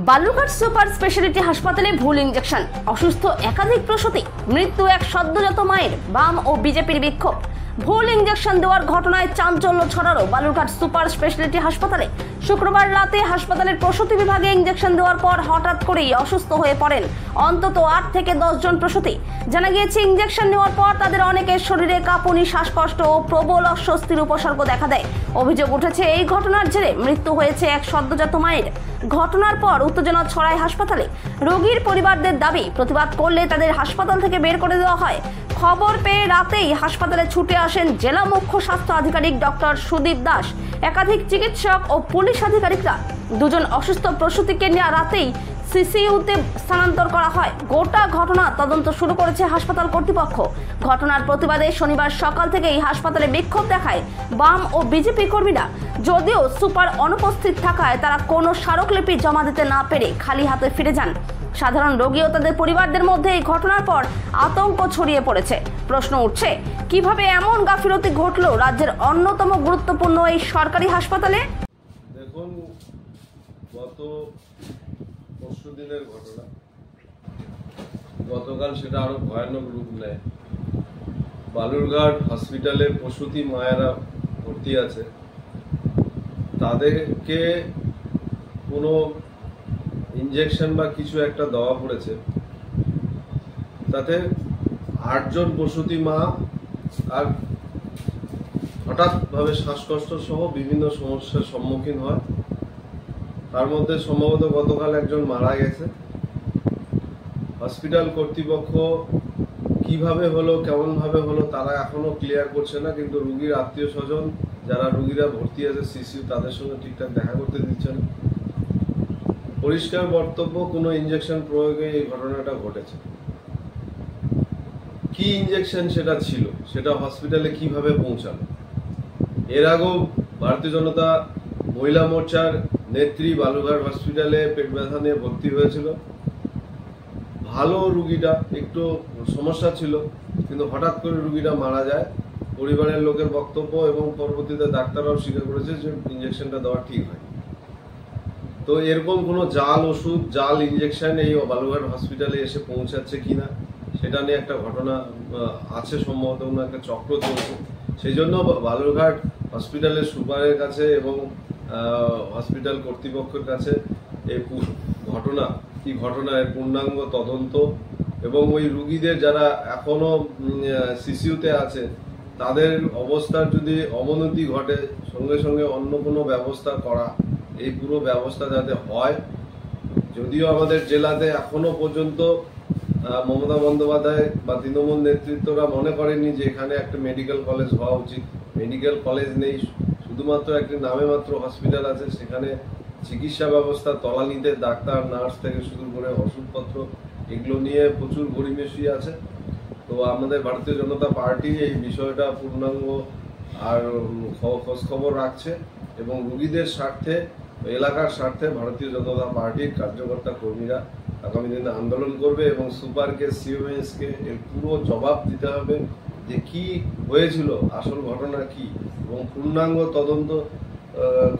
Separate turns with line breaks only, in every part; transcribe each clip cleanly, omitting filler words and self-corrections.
Balurghat super speciality হাসপাতালে ভুল injection, অসুস্থ একাধিক প্রসূতি, মৃত্যু এক সদ্যজাত মায়ের। বাম ও বিজেপির বিক্ষোভ। ভুল ইঞ্জেকশন দেওয়ার ঘটনায় চাঞ্চল্য ছড়ালো বালুরঘাট সুপার স্পেশালিটি হাসপাতালে। শুক্রবার রাতে হাসপাতালের প্রসূতি বিভাগে ইঞ্জেকশন দেওয়ার পর হঠাৎ করেই অসুস্থ হয়ে পড়েন অন্তত 8 থেকে 10 জন প্রসূতি। জানা গিয়েছে, ইঞ্জেকশন নেওয়ার পর তাদের অনেকের শরীরে কাঁপুনি, শ্বাসকষ্ট ও প্রবল অস্বস্তির উপসর্গ দেখা দেয়। অভিযোগ উঠেছে, এই ঘটনার জেরে মৃত্যু হয়েছে এক সদ্যজাত মায়ের। ঘটনার পর উত্তেজনা ছড়ায় হাসপাতালে। রোগীর পরিবারদের দাবি, প্রতিবাদ করলে তাদের হাসপাতাল থেকে বের করে দেওয়া হয়। খবর পেয়ে রাতেই হাসপাতালে ছুটে আসেন জেলা মুখ্য স্বাস্থ্য আধিকারিক ডক্টর সুদীপ দাস, একাধিক চিকিৎসক ও পুলিশ আধিকারিকরা। দুজন অসুস্থ প্রসূতিকে নিয়ে রাতেই সিসিইউতে স্থানান্তর করা হয়। গোটা ঘটনা তদন্ত শুরু করেছে হাসপাতাল কর্তৃপক্ষ। ঘটনার প্রতিবাদে শনিবার সকাল থেকেই হাসপাতালে বিক্ষোভ দেখায় বাম ও বিজেপি কর্মীরা। যদিও সুপার অনুপস্থিত থাকায় তারা কোনো স্মারকলিপি জমা দিতে না পেরে খালি হাতে ফিরে যান। সাধারণ রোগী ও তাদের পরিবারদের মধ্যে এই ঘটনার পর আতঙ্ক ছড়িয়ে পড়েছে। প্রশ্ন উঠছে, কিভাবে এমন গাফিলতি ঘটলো রাজ্যের অন্যতম গুরুত্বপূর্ণ এই সরকারি হাসপাতালে?
দেখুন, গত পরশু দিনের ঘটনা, গতকাল সেটা আরো ভয়ানক রূপ নেয়। বালুরঘাট হসপিটালে প্রসূতি মায়েরা ভর্তি আছে, তাদেরকে কোনো ইনজেকশন বা কিছু একটা দেওয়া পড়েছে, তাতে 8 জন প্রসূতি মা আর হঠাৎ ভাবে শ্বাসকষ্ট সহ বিভিন্ন সমস্যার সম্মুখীন হয়। তার মধ্যে সম্ভবত গতকাল একজন মারা গেছে। হসপিটাল কর্তৃপক্ষ কিভাবে হলো, কেমন ভাবে হলো, তারা এখনো ক্লিয়ার করছে না। কিন্তু রোগীর আত্মীয় স্বজন, যারা রোগীরা ভর্তি আছে সিসিইউ, তাদের সঙ্গে ঠিকঠাক দেখা করতে দিচ্ছেন। পরিষ্কার বক্তব্য, কোনো ইনজেকশন প্রয়োগে এই ঘটনাটা ঘটেছে। কি ইনজেকশন সেটা ছিল, সেটা হসপিটালে কিভাবে পৌঁছালো? এর আগেও ভারতীয় জনতা মহিলা মোর্চার নেত্রী বালুরঘাট হসপিটালে পেট ব্যথা নিয়ে ভর্তি হয়েছিল। ভালো রুগীটা, একটু সমস্যা ছিল, কিন্তু হঠাৎ করে রুগীটা মারা যায়। পরিবারের লোকের বক্তব্য এবং পরবর্তীতে ডাক্তাররাও স্বীকার করেছে যে ইনজেকশনটা দেওয়া ঠিক হয়। তো এরকম কোনো জাল ওষুধ, জাল ইনজেকশন এই বালুরঘাট হসপিটালে এসে পৌঁছাচ্ছে কিনা সেটা নিয়ে একটা ঘটনা আছে, সম্ভবত কোনো একটা চক্র চলছে। সেই জন্য বালুরঘাট হসপিটালের সুপারের কাছে এবং হসপিটাল কর্তৃপক্ষের কাছে এই ঘটনা কি ঘটনা, এর পূর্ণাঙ্গ তদন্ত এবং ওই রুগীদের যারা এখনো সিসিইউতে আছে তাদের অবস্থার যদি অবনতি ঘটে, সঙ্গে সঙ্গে অন্য কোনো ব্যবস্থা করা, এই পুরো ব্যবস্থা যাতে হয়। যদিও আমাদের জেলাতে এখনো পর্যন্ত মমতা বন্দ্যোপাধ্যায় বা তৃণমূল নেতৃত্বরা মনে করেননি যে এখানে একটা মেডিকেল কলেজ হওয়া উচিত। মেডিকেল কলেজ নেই, শুধুমাত্র একটি নামে মাত্র হসপিটাল আছে। সেখানে চিকিৎসা ব্যবস্থা, তলানিতে ডাক্তার, নার্স থেকে শুরু করে ওষুধপত্র, এগুলো নিয়ে প্রচুর গড়িমসি আছে। তো আমাদের ভারতীয় জনতা পার্টি এই বিষয়টা পূর্ণাঙ্গ আর খোঁজ খবর রাখছে এবং রোগীদের স্বার্থে, এলাকার স্বার্থে ভারতীয় জনতা পার্টির কার্যকর্তা কর্মীরা আগামী দিনে আন্দোলন করবে এবং সুপারকে, সিওএসকে এর পুরো জবাব দিতে হবে যে কি হয়েছিল, আসল ঘটনা কি, এবং পূর্ণাঙ্গ তদন্ত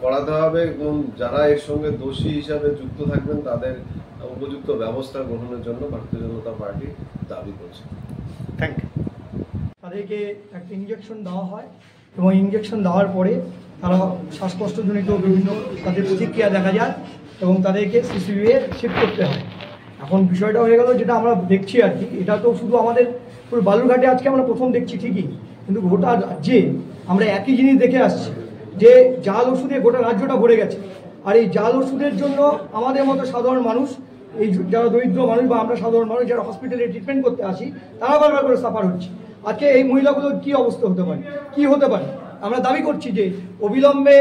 করাতে হবে এবং যারা এর সঙ্গে দোষী হিসাবে যুক্ত থাকবেন তাদের উপযুক্ত ব্যবস্থা গ্রহণের জন্য ভারতীয় জনতা পার্টি দাবি করছে।
Thank you. তাদেরকে একটা ইঞ্জেকশন দেওয়া হয় এবং ইঞ্জেকশন দেওয়ার পরে তারা শ্বাসকষ্টজনিত বিভিন্ন তাদের প্রতিক্রিয়া দেখা যায় এবং তাদেরকে সিসিইউয়ে শিফট করতে হয়। এখন বিষয়টা হয়ে গেল যেটা আমরা দেখছি আর কি, এটা তো শুধু আমাদের পুরো বালুরঘাটে আজকে আমরা প্রথম দেখছি ঠিকই, কিন্তু গোটা রাজ্যে আমরা একই জিনিস দেখে আসছি যে জাল ওষুধে গোটা রাজ্যটা ভরে গেছে। আর এই জাল ওষুধের জন্য আমাদের মতো সাধারণ মানুষ, এই যারা দরিদ্র মানুষ বা আমরা সাধারণ মানুষ যারা হসপিটালে ট্রিটমেন্ট করতে আসি, তারা বারবার করে সাফার হচ্ছে। আজকে এই মহিলাগুলোর কী অবস্থা হতে পারে, কি হতে পারে? আমরা দাবি করছি যে অবিলম্বে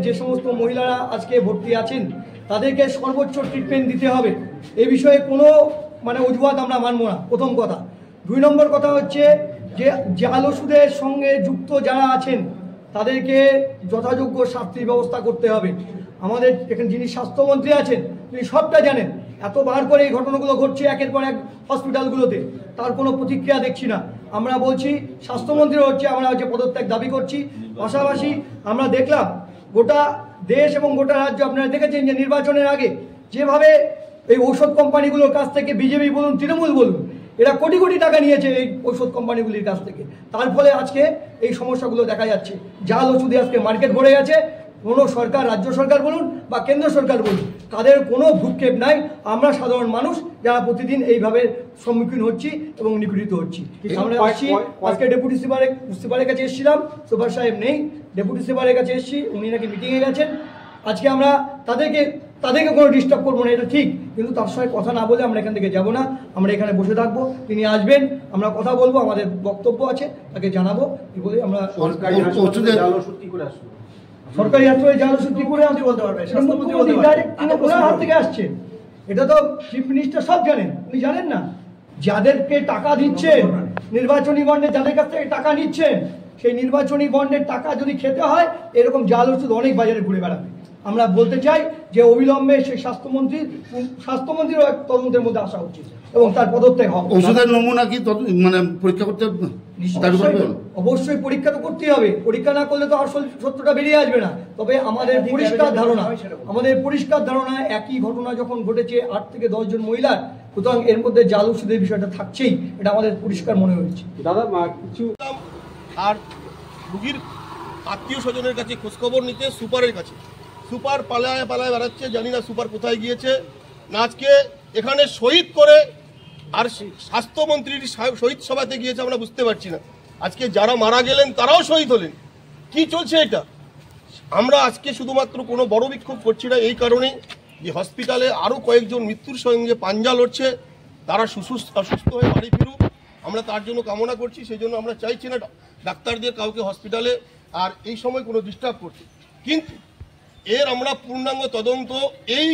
যে সমস্ত মহিলারা আজকে ভর্তি আছেন তাদেরকে সর্বোচ্চ ট্রিটমেন্ট দিতে হবে। এই বিষয়ে কোনো অজুহাত আমরা মানব না, প্রথম কথা। 2 নম্বর কথা হচ্ছে যে জাল ওষুধের সঙ্গে যুক্ত যারা আছেন তাদেরকে যথাযোগ্য শাস্তির ব্যবস্থা করতে হবে। আমাদের এখানে যিনি স্বাস্থ্যমন্ত্রী আছেন তিনি সবটা জানেন। এতবার করে এই ঘটনাগুলো ঘটছে একের পর এক হসপিটালগুলোতে, তার কোনো প্রতিক্রিয়া দেখছি না। আমরা বলছি স্বাস্থ্যমন্ত্রী আমরা পদত্যাগ দাবি করছি। পাশাপাশি আমরা দেখলাম গোটা দেশ এবং গোটা রাজ্য আপনারা দেখেছেন যে নির্বাচনের আগে যেভাবে এই ঔষধ কোম্পানিগুলোর কাছ থেকে বিজেপি বলুন তৃণমূল বলুন এরা কোটি কোটি টাকা নিয়েছে এই ঔষধ কোম্পানিগুলির কাছ থেকে, তার ফলে আজকে এই সমস্যাগুলো দেখা যাচ্ছে। জাল ওষুধে আজকে মার্কেট ভরে গেছে। কোনো সরকার, রাজ্য সরকার বলুন বা কেন্দ্র সরকার বলুন, তাদের কোনো ভ্রুক্ষেপ নাই। আমরা সাধারণ মানুষ যারা প্রতিদিন এইভাবে সম্মুখীন হচ্ছি এবং নিপীড়িত হচ্ছি। আমরা আসছি, আজকে ডেপুটি সুপারের কাছে এসেছিলাম, সুপার সাহেব নেই, ডেপুটি সুপারের কাছে এসেছি, উনি নাকি মিটিংয়ে গেছেন। আজকে আমরা তাদেরকে কোনো ডিস্টার্ব করবো না, এটা ঠিক, কিন্তু তার সঙ্গে কথা না বলে আমরা এখান থেকে যাব না। আমরা এখানে বসে থাকবো, তিনি আসবেন, আমরা কথা বলবো, আমাদের বক্তব্য আছে, তাকে জানাবো। কি বলে আমরা সরকারি হাসপাতালে জাল ওষুধ কি করে আপনি বলতে পারবেন? ওনার হাত থেকে আসছে, এটা তো চিফ মিনিস্টার সব জানেন, উনি জানেন না? যাদেরকে টাকা দিচ্ছেন নির্বাচনী বন্ডে, যাদের কাছ থেকে টাকা নিচ্ছেন, সেই নির্বাচনী বন্ডের টাকা যদি খেতে হয় এরকম জাল ওষুধ অনেক বাজারে ঘুরে বেড়াবে। আমরা বলতে চাই যে অবিলম্বে সেই স্বাস্থ্যমন্ত্রীরও এক তদন্তের মধ্যে আসা উচিত এবং তার পদত্যাগ হবে।
ওষুধের নমুনা কি মানে পরীক্ষা করতে
অবশ্যই পরীক্ষা তো করতেই হবে, পরীক্ষা না করলে তো আসল সত্যটা বেরিয়ে আসবে না। তবে আমাদের পরিষ্কার ধারণা একই ঘটনা যখন ঘটেছে 8 থেকে 10 জন মহিলার, সুতরাং এর মধ্যে জাল ওষুধের বিষয়টা থাকছেই, এটা আমাদের পরিষ্কার মনে হচ্ছে।
দাদা কিছু আর রুগীর আত্মীয় স্বজনের কাছে খোঁজখবর নিতে সুপারের কাছে, সুপার পালায় বেড়াচ্ছে, জানি না সুপার কোথায় গিয়েছে না। আজকে এখানে শহীদ করে আর স্বাস্থ্যমন্ত্রীর শহীদ সভাতে গিয়েছে, আমরা বুঝতে পারছি না। আজকে যারা মারা গেলেন তারাও শহীদ হলেন, কি চলছে এটা? আমরা আজকে শুধুমাত্র কোনো বড় বিক্ষোভ করছি না এই কারণে যে হসপিটালে আরও কয়েকজন মৃত্যুর সঙ্গে পাঞ্জা লড়ছে, তারা সুস্থ হয়ে বাড়ি ফিরুক, আমরা তার জন্য কামনা করছি। সেই জন্য আমরা চাইছি না ডাক্তারদের কাউকে হসপিটালে আর এই সময় কোনো ডিস্টার্ব করতে, কিন্তু এর আমরা পূর্ণাঙ্গ তদন্ত, এই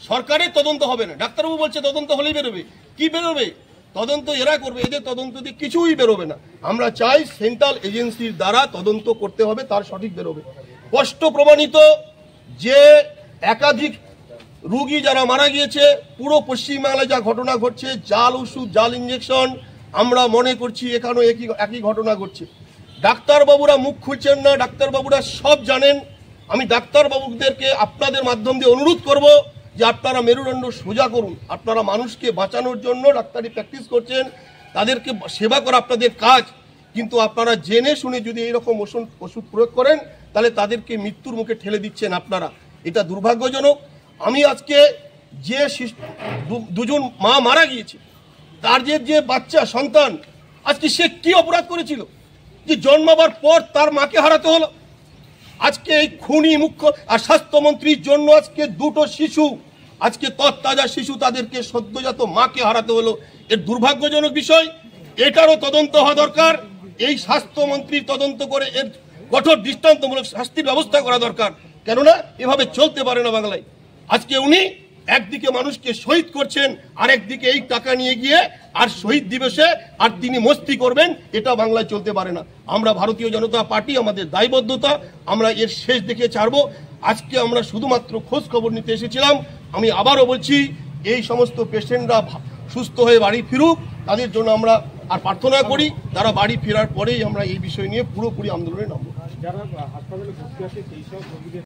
সরকারের তদন্ত হবে না। ডাক্তারবাবু বলছে তদন্ত হলেই বেরোবে, কি বেরোবে? তদন্ত এরা করবে, এদের তদন্ত দিয়ে কিছুই বেরোবে না। আমরা চাই সেন্ট্রাল এজেন্সির দ্বারা তদন্ত করতে হবে, তার সঠিক বেরোবে। স্পষ্ট প্রমাণিত যে একাধিক রুগী যারা মারা গিয়েছে, পুরো পশ্চিমবাংলায় যা ঘটনা ঘটছে, জাল ওষুধ, জাল ইঞ্জেকশন, আমরা মনে করছি এখানেও একই ঘটনা ঘটছে। ডাক্তারবাবুরা মুখ খুলছেন না, ডাক্তারবাবুরা সব জানেন। আমি ডাক্তারবাবুদেরকে আপনাদের মাধ্যম দিয়ে অনুরোধ করব যে আপনারা মেরুদণ্ড সোজা করুন। আপনারা মানুষকে বাঁচানোর জন্য ডাক্তারি প্র্যাকটিস করছেন, তাদেরকে সেবা করা আপনাদের কাজ, কিন্তু আপনারা জেনে শুনে যদি এইরকম ওষুধ প্রয়োগ করেন তাহলে তাদেরকে মৃত্যুর মুখে ঠেলে দিচ্ছেন আপনারা, এটা দুর্ভাগ্যজনক। আমি আজকে যে দুজন মা মারা গিয়েছে, তার যে বাচ্চা সন্তান, আজকে সে কি অপরাধ করেছিল যে জন্মাবার পর তার মাকে হারাতে হলো? আজকে এই খুনি মুখ্য আর স্বাস্থ্যমন্ত্রীর জন্য আজকে দুটো শিশু, আজকে তৎতাজা শিশু, তাদেরকে সদ্যজাত মাকে হারাতে হলো। এর দুর্ভাগ্যজনক বিষয়, এটারও তদন্ত হওয়া দরকার। এই স্বাস্থ্যমন্ত্রীর তদন্ত করে এর কঠোর দৃষ্টান্তমূলক শাস্তির ব্যবস্থা করা দরকার, কেননা এভাবে চলতে পারে না বাংলায়। আজকে উনি একদিকে মানুষকে শহীদ করছেন, আর একদিকে এই টাকা নিয়ে গিয়ে আর শহীদ দিবসে আর তিনি মস্তি করবেন, এটা বাংলায় চলতে পারে না। আমরা ভারতীয় জনতা পার্টি, আমাদের দায়বদ্ধতা, আমরা এর শেষ দেখে ছাড়বো। আজকে আমরা শুধুমাত্র খোঁজ খবর নিতে এসেছিলাম। আমি আবারও বলছি, এই সমস্ত পেশেন্টরা সুস্থ হয়ে বাড়ি ফিরুক, তাদের জন্য আমরা আর প্রার্থনা করি। তারা বাড়ি ফেরার পরেই আমরা এই বিষয় নিয়ে পুরোপুরি আন্দোলনে নামবো।
যারা হাসপাতালে ভর্তি আছে সেই সব রোগীদের